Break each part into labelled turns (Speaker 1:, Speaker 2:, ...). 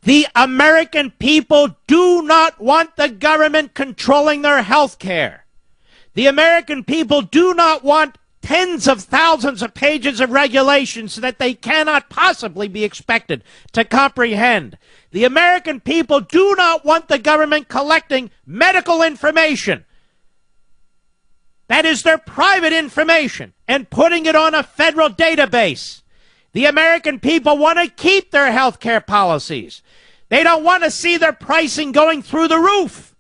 Speaker 1: The American people do not want the government controlling their health care. The American people do not want tens of thousands of pages of regulations that they cannot possibly be expected to comprehend. The American people do not want the government collecting medical information. That is their private information and putting it on a federal database. The American people want to keep their health care policies. They don't want to see their pricing going through the roof.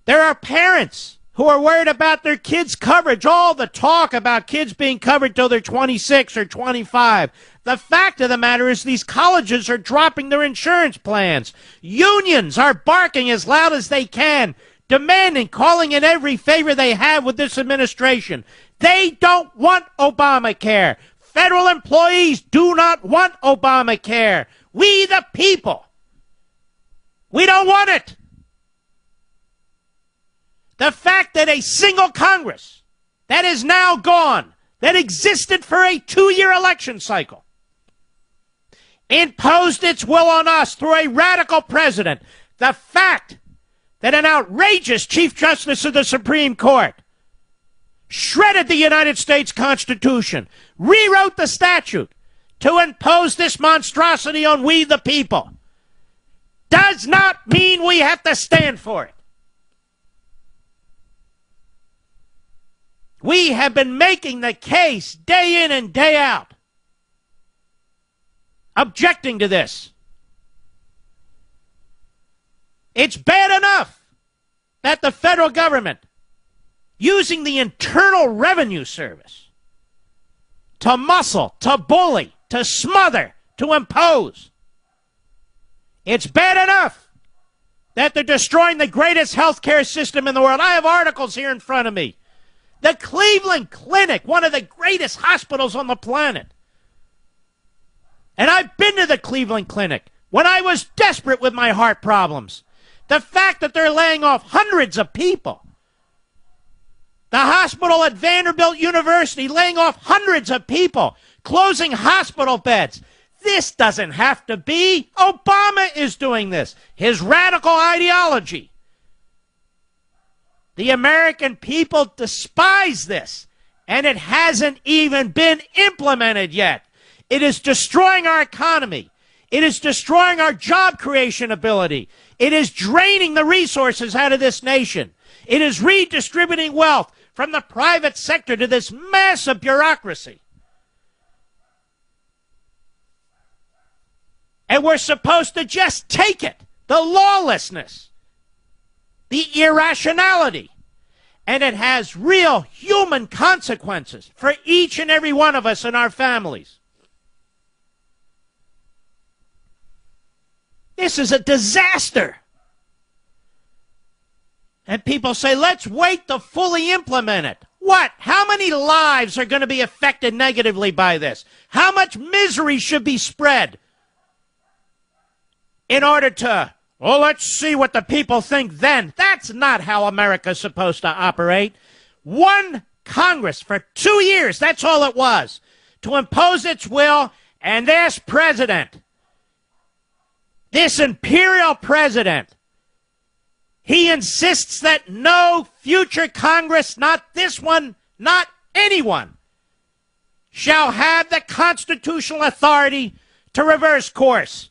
Speaker 1: There are parents who are worried about their kids' coverage. All the talk about kids being covered till they're 26 or 25. The fact of the matter is these colleges are dropping their insurance plans. Unions are barking as loud as they can, demanding, calling in every favor they have with this administration. They don't want Obamacare. Federal employees do not want Obamacare. We the people, we don't want it. The fact that a single Congress that is now gone, that existed for a 2-year election cycle, imposed its will on us through a radical president. The fact that an outrageous Chief Justice of the Supreme Court shredded the United States Constitution, rewrote the statute to impose this monstrosity on we the people, does not mean we have to stand for it. We have been making the case day in and day out, objecting to this. It's bad enough that the federal government, using the Internal Revenue Service to muscle, to bully, to smother, to impose. It's bad enough that they're destroying the greatest healthcare system in the world. I have articles here in front of me. The Cleveland Clinic, one of the greatest hospitals on the planet. And I've been to the Cleveland Clinic when I was desperate with my heart problems. The fact that they're laying off hundreds of people. The hospital at Vanderbilt University laying off hundreds of people, closing hospital beds. This doesn't have to be. Obama is doing this. His radical ideology. The American people despise this, and it hasn't even been implemented yet. It is destroying our economy. It is destroying our job creation ability. It is draining the resources out of this nation. It is redistributing wealth from the private sector to this massive bureaucracy. And we're supposed to just take it. The lawlessness. The irrationality. And it has real human consequences for each and every one of us and our families. This is a disaster. And people say, let's wait to fully implement it. What? How many lives are going to be affected negatively by this? How much misery should be spread in order to, well, let's see what the people think then? That's not how America's supposed to operate. One Congress for 2 years, that's all it was, to impose its will, and this president, this imperial president, he insists that no future Congress, not this one, not anyone, shall have the constitutional authority to reverse course.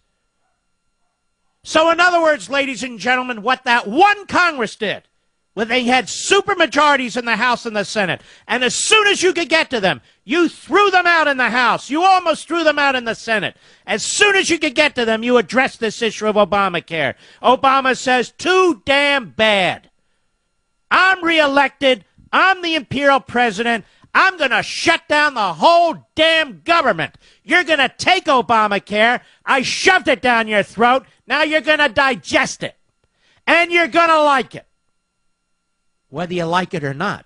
Speaker 1: So in other words, ladies and gentlemen, what that one Congress did, where they had supermajorities in the House and the Senate, and as soon as you could get to them, you threw them out in the House. You almost threw them out in the Senate. As soon as you could get to them, you addressed this issue of Obamacare. Obama says, too damn bad. I'm reelected. I'm the imperial president. I'm going to shut down the whole damn government. You're going to take Obamacare. I shoved it down your throat. Now you're going to digest it. And you're going to like it. Whether you like it or not.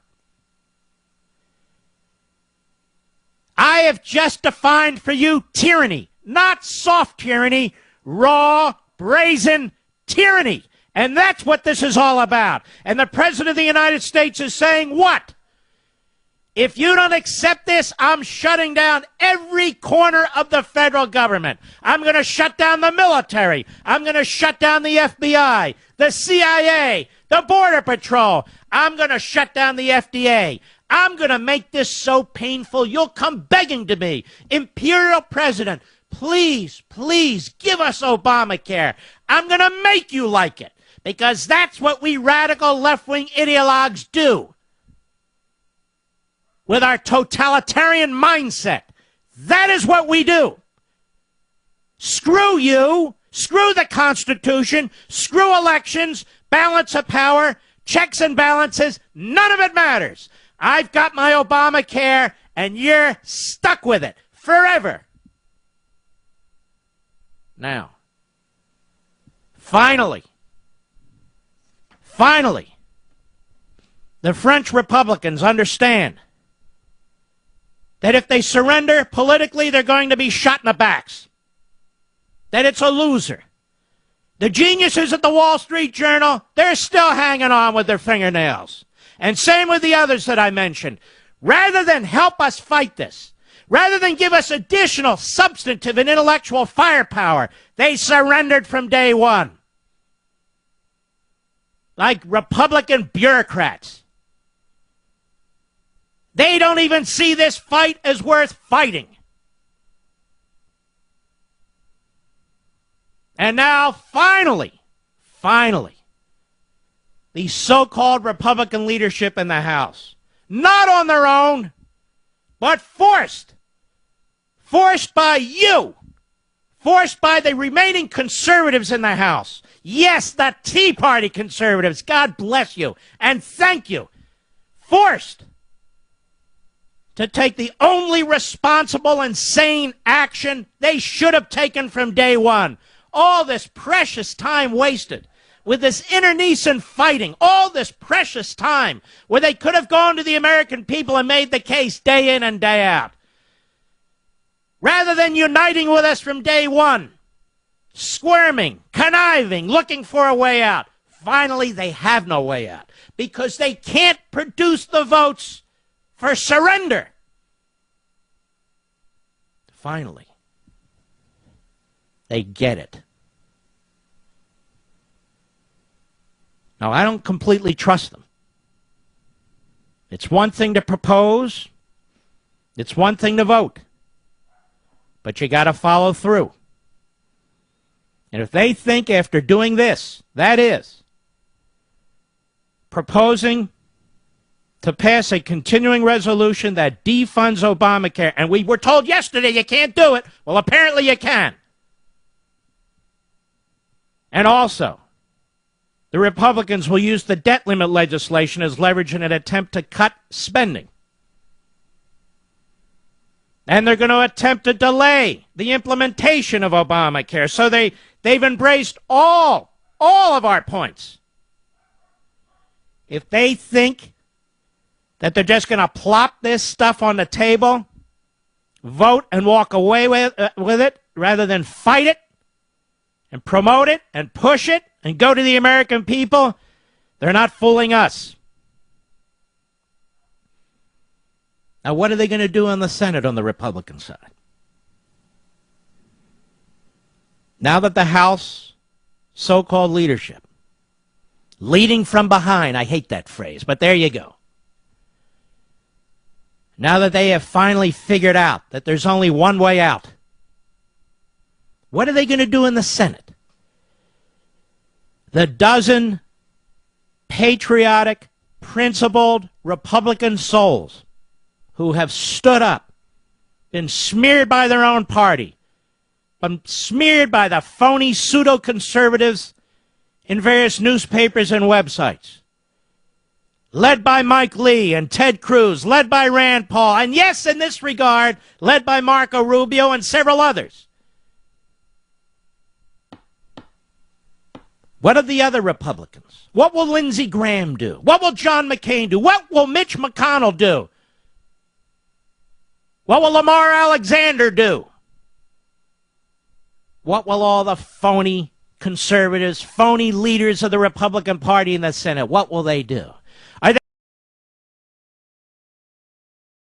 Speaker 1: I have just defined for you tyranny. Not soft tyranny. Raw, brazen tyranny. And that's what this is all about. And the President of the United States is saying what? If you don't accept this, I'm shutting down every corner of the federal government. I'm going to shut down the military. I'm going to shut down the FBI, the CIA, the Border Patrol. I'm going to shut down the FDA. I'm going to make this so painful you'll come begging to me. Imperial President, please, please give us Obamacare. I'm going to make you like it because that's what we radical left-wing ideologues do. With our totalitarian mindset. That is what we do. Screw you. Screw the Constitution. Screw elections. Balance of power. Checks and balances. None of it matters. I've got my Obamacare, and you're stuck with it forever. Now, finally, the French Republicans understand that if they surrender politically, they're going to be shot in the backs. That it's a loser. The geniuses at the Wall Street Journal, they're still hanging on with their fingernails. And same with the others that I mentioned. Rather than help us fight this, rather than give us additional substantive and intellectual firepower, they surrendered from day one. Like Republican bureaucrats. They don't even see this fight as worth fighting. And now, finally, the so-called Republican leadership in the House, not on their own, but forced by you, forced by the remaining conservatives in the House. Yes, the Tea Party conservatives, God bless you, and thank you, forced to take the only responsible and sane action they should have taken from day one. All this precious time wasted with this internecine fighting, all this precious time where they could have gone to the American people and made the case day in and day out. Rather than uniting with us from day one, squirming, conniving, looking for a way out. Finally, they have no way out because they can't produce the votes for surrender. Finally, they get it. Now, I don't completely trust them. It's one thing to propose. It's one thing to vote. But you got to follow through. And if they think after doing this, that is, proposing to pass a continuing resolution that defunds Obamacare, and we were told yesterday you can't do it. Well, apparently you can. And also, the Republicans will use the debt limit legislation as leverage in an attempt to cut spending. And they're going to attempt to delay the implementation of Obamacare. So they've embraced all of our points. If they think that they're just going to plop this stuff on the table, vote and walk away with it, rather than fight it and promote it and push it and go to the American people, they're not fooling us. Now, what are they going to do in the Senate on the Republican side? Now that the House so-called leadership, leading from behind, I hate that phrase, but there you go. Now that they have finally figured out that there's only one way out, what are they going to do in the Senate? The dozen patriotic, principled Republican souls who have stood up, been smeared by their own party, been smeared by the phony pseudo-conservatives in various newspapers and websites, led by Mike Lee and Ted Cruz, led by Rand Paul, and yes, in this regard, led by Marco Rubio and several others. What are the other Republicans? What will Lindsey Graham do? What will John McCain do? What will Mitch McConnell do? What will Lamar Alexander do? What will all the phony conservatives, phony leaders of the Republican Party in the Senate, what will they do?